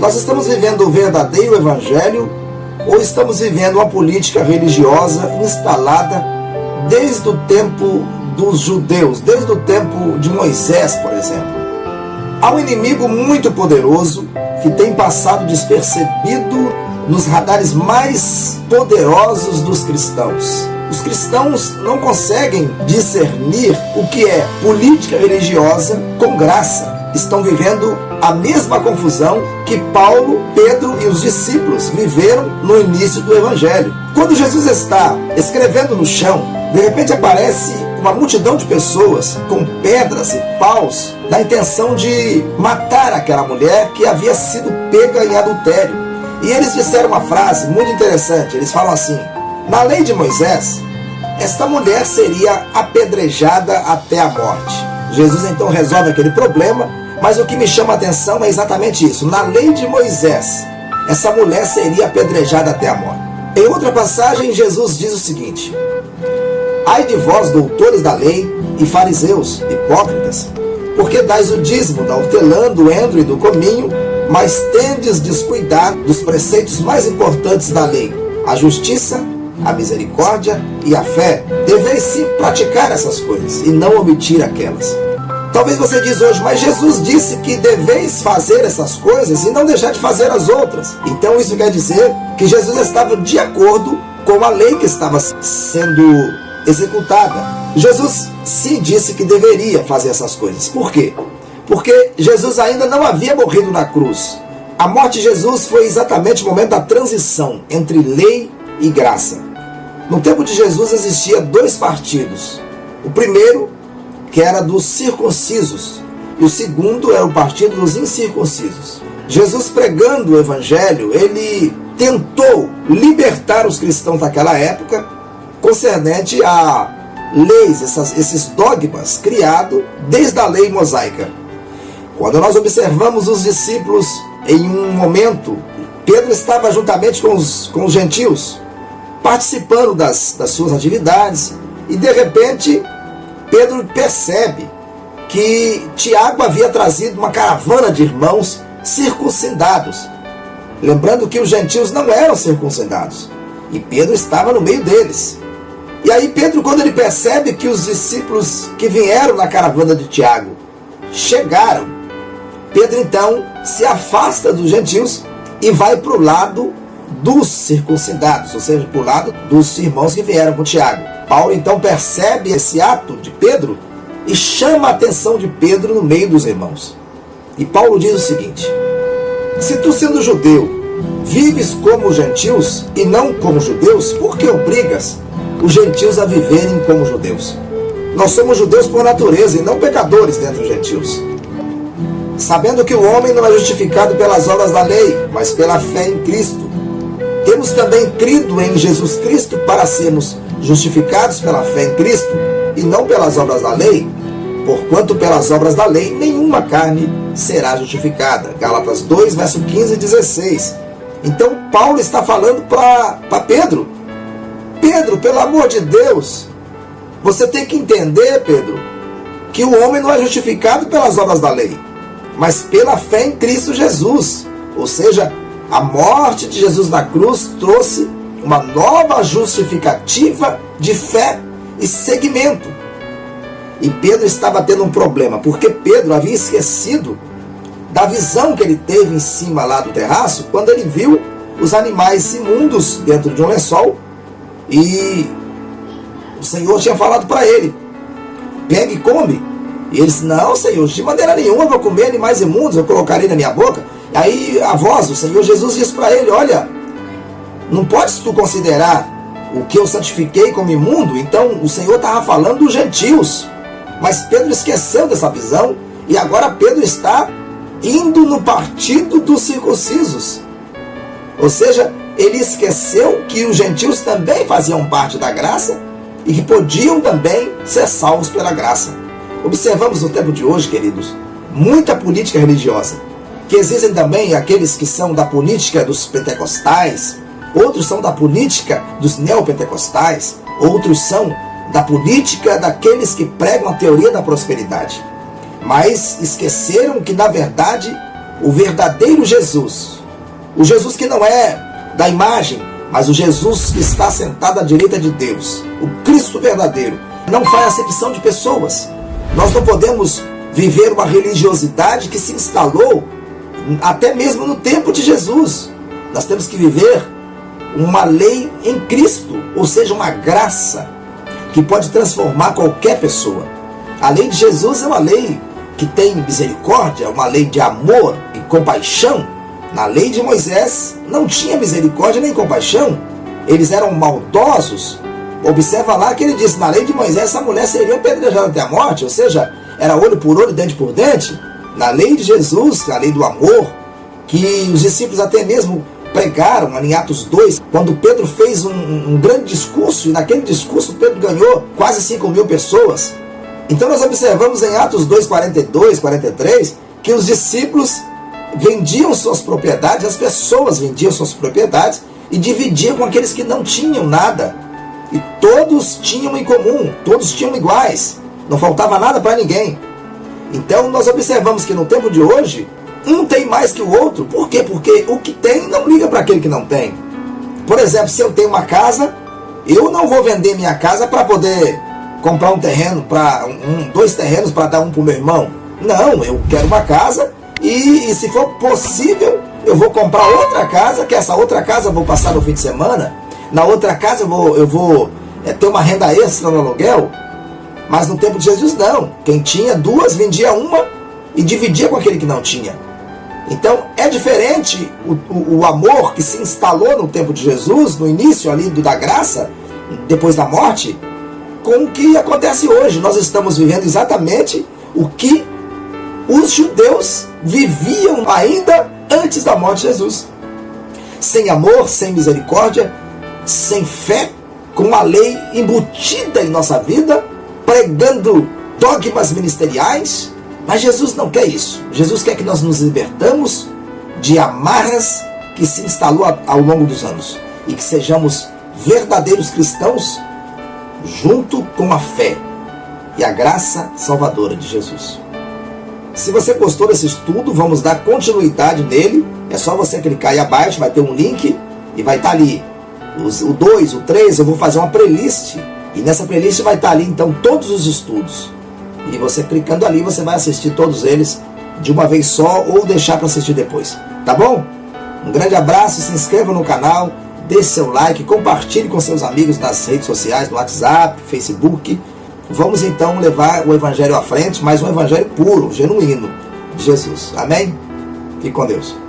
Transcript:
Nós estamos vivendo o verdadeiro evangelho ou estamos vivendo uma política religiosa instalada desde o tempo dos judeus, desde o tempo de Moisés, por exemplo? Há um inimigo muito poderoso que tem passado despercebido nos radares mais poderosos dos cristãos. Os cristãos não conseguem discernir o que é política religiosa com graça. Estão vivendo a mesma confusão que Paulo, Pedro e os discípulos viveram no início do Evangelho. Quando Jesus está escrevendo no chão, de repente aparece uma multidão de pessoas com pedras e paus na intenção de matar aquela mulher que havia sido pega em adultério. E eles disseram uma frase muito interessante. Eles falam assim: na lei de Moisés, esta mulher seria apedrejada até a morte. Jesus então resolve aquele problema, mas o que me chama a atenção é exatamente isso. Na lei de Moisés, essa mulher seria apedrejada até a morte. Em outra passagem, Jesus diz o seguinte: ai de vós, doutores da lei e fariseus, hipócritas, porque dais o dízimo da hortelã, do endro e do cominho, mas tendes descuidado dos preceitos mais importantes da lei, a justiça, a misericórdia e a fé. Deveis sim praticar essas coisas e não omitir aquelas. Talvez você diz hoje: mas Jesus disse que deveis fazer essas coisas e não deixar de fazer as outras. Então isso quer dizer que Jesus estava de acordo com a lei que estava sendo executada. Jesus sim disse que deveria fazer essas coisas. Por quê? Porque Jesus ainda não havia morrido na cruz. A morte de Jesus foi exatamente o momento da transição entre lei e graça. No tempo de Jesus existia dois partidos. O primeiro, que era dos circuncisos, e o segundo era o partido dos incircuncisos. Jesus, pregando o evangelho, ele tentou libertar os cristãos daquela época concernente a leis, esses dogmas criados desde a lei mosaica. Quando nós observamos os discípulos em um momento, Pedro estava juntamente com os gentios, participando das suas atividades, e de repente Pedro percebe que Tiago havia trazido uma caravana de irmãos circuncidados. Lembrando que os gentios não eram circuncidados, e Pedro estava no meio deles. E aí Pedro, quando ele percebe que os discípulos que vieram na caravana de Tiago chegaram, Pedro então se afasta dos gentios e vai para o lado dos circuncidados, ou seja, para o lado dos irmãos que vieram com Tiago. Paulo então percebe esse ato de Pedro e chama a atenção de Pedro no meio dos irmãos. E Paulo diz o seguinte: se tu, sendo judeu, vives como os gentios e não como judeus, por que obrigas os gentios a viverem como judeus? Nós somos judeus por natureza e não pecadores dentre os gentios. Sabendo que o homem não é justificado pelas obras da lei, mas pela fé em Cristo. Temos também crido em Jesus Cristo para sermos justificados pela fé em Cristo e não pelas obras da lei, porquanto pelas obras da lei nenhuma carne será justificada. Gálatas 2, verso 15 e 16. Então Paulo está falando para Pedro: Pedro, pelo amor de Deus, você tem que entender, Pedro, que o homem não é justificado pelas obras da lei, mas pela fé em Cristo Jesus. Ou seja, a morte de Jesus na cruz trouxe uma nova justificativa de fé e seguimento. E Pedro estava tendo um problema, porque Pedro havia esquecido da visão que ele teve em cima lá do terraço, quando ele viu os animais imundos dentro de um lençol, e o Senhor tinha falado para ele: pega e come. E ele disse: não, Senhor, de maneira nenhuma eu vou comer animais imundos, eu colocarei na minha boca. Aí a voz do Senhor Jesus disse para ele: olha, não podes tu considerar o que eu santifiquei como imundo? Então o Senhor estava falando dos gentios. Mas Pedro esqueceu dessa visão, e agora Pedro está indo no partido dos circuncisos. Ou seja, ele esqueceu que os gentios também faziam parte da graça e que podiam também ser salvos pela graça. Observamos no tempo de hoje, queridos, muita política religiosa, que existem também aqueles que são da política dos pentecostais, outros são da política dos neopentecostais, outros são da política daqueles que pregam a teoria da prosperidade. Mas esqueceram que, na verdade, o verdadeiro Jesus, o Jesus que não é da imagem, mas o Jesus que está sentado à direita de Deus, o Cristo verdadeiro, não faz acepção de pessoas. Nós não podemos viver uma religiosidade que se instalou até mesmo no tempo de Jesus. Nós temos que viver uma lei em Cristo, ou seja, uma graça que pode transformar qualquer pessoa. A lei de Jesus é uma lei que tem misericórdia, uma lei de amor e compaixão. Na lei de Moisés não tinha misericórdia nem compaixão. Eles eram maldosos. Observa lá que ele disse, na lei de Moisés essa mulher seria apedrejada até a morte, ou seja, era olho por olho, dente por dente. Na lei de Jesus, a lei do amor, que os discípulos até mesmo pregaram em Atos 2, quando Pedro fez um grande discurso, e naquele discurso Pedro ganhou quase 5.000 pessoas. Então nós observamos em Atos 2, 42, 43, que os discípulos vendiam suas propriedades, as pessoas vendiam suas propriedades e dividiam com aqueles que não tinham nada. E todos tinham em comum, todos tinham iguais, não faltava nada para ninguém. Então nós observamos que no tempo de hoje, um tem mais que o outro. Por quê? Porque o que tem não liga para aquele que não tem. Por exemplo, se eu tenho uma casa, eu não vou vender minha casa para poder comprar um terreno, dois terrenos para dar um para o meu irmão. Não, eu quero uma casa e se for possível, eu vou comprar outra casa, que essa outra casa eu vou passar no fim de semana. Na outra casa eu vou ter uma renda extra no aluguel. Mas no tempo de Jesus não. Quem tinha duas vendia uma e dividia com aquele que não tinha. Então é diferente o amor que se instalou no tempo de Jesus, no início ali da graça, depois da morte, com o que acontece hoje. Nós estamos vivendo exatamente o que os judeus viviam ainda antes da morte de Jesus. Sem amor, sem misericórdia, sem fé, com a lei embutida em nossa vida, pregando dogmas ministeriais. Mas Jesus não quer isso. Jesus quer que nós nos libertamos de amarras que se instalou ao longo dos anos e que sejamos verdadeiros cristãos junto com a fé e a graça salvadora de Jesus. Se você gostou desse estudo, vamos dar continuidade nele. É só você clicar aí abaixo, vai ter um link e vai estar ali o 2, o 3, eu vou fazer uma playlist. E nessa playlist vai estar ali então todos os estudos. E você clicando ali, você vai assistir todos eles de uma vez só ou deixar para assistir depois. Tá bom? Um grande abraço, se inscreva no canal, deixe seu like, compartilhe com seus amigos nas redes sociais, no WhatsApp, Facebook. Vamos então levar o Evangelho à frente, mas um Evangelho puro, genuíno de Jesus. Amém? Fique com Deus.